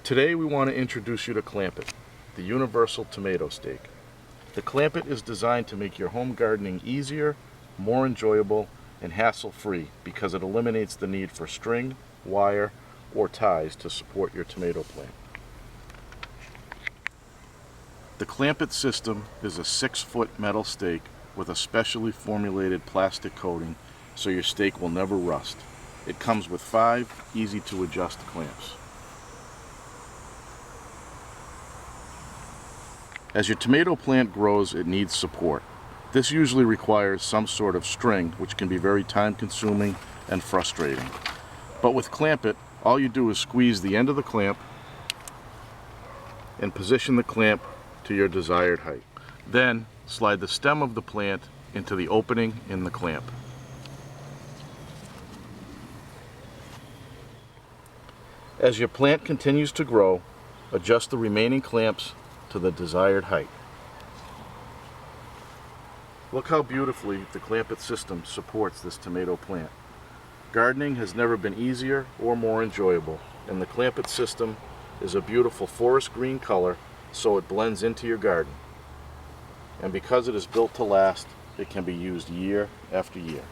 Today we want to introduce you to Clamp It, the universal tomato stake. The Clamp It is designed to make your home gardening easier, more enjoyable, and hassle-free because it eliminates the need for string, wire, or ties to support your tomato plant. The Clamp It system is a 6-foot metal stake with a specially formulated plastic coating so your stake will never rust. It comes with 5 easy-to-adjust clamps. As your tomato plant grows, it needs support. This usually requires some sort of string, which can be very time-consuming and frustrating. But with Clamp It, all you do is squeeze the end of the clamp and position the clamp to your desired height. Then slide the stem of the plant into the opening in the clamp. As your plant continues to grow, adjust the remaining clamps to the desired height. Look how beautifully the Clamp It system supports this tomato plant. Gardening has never been easier or more enjoyable, and the Clamp It system is a beautiful forest green color, so it blends into your garden. And because it is built to last, it can be used year after year.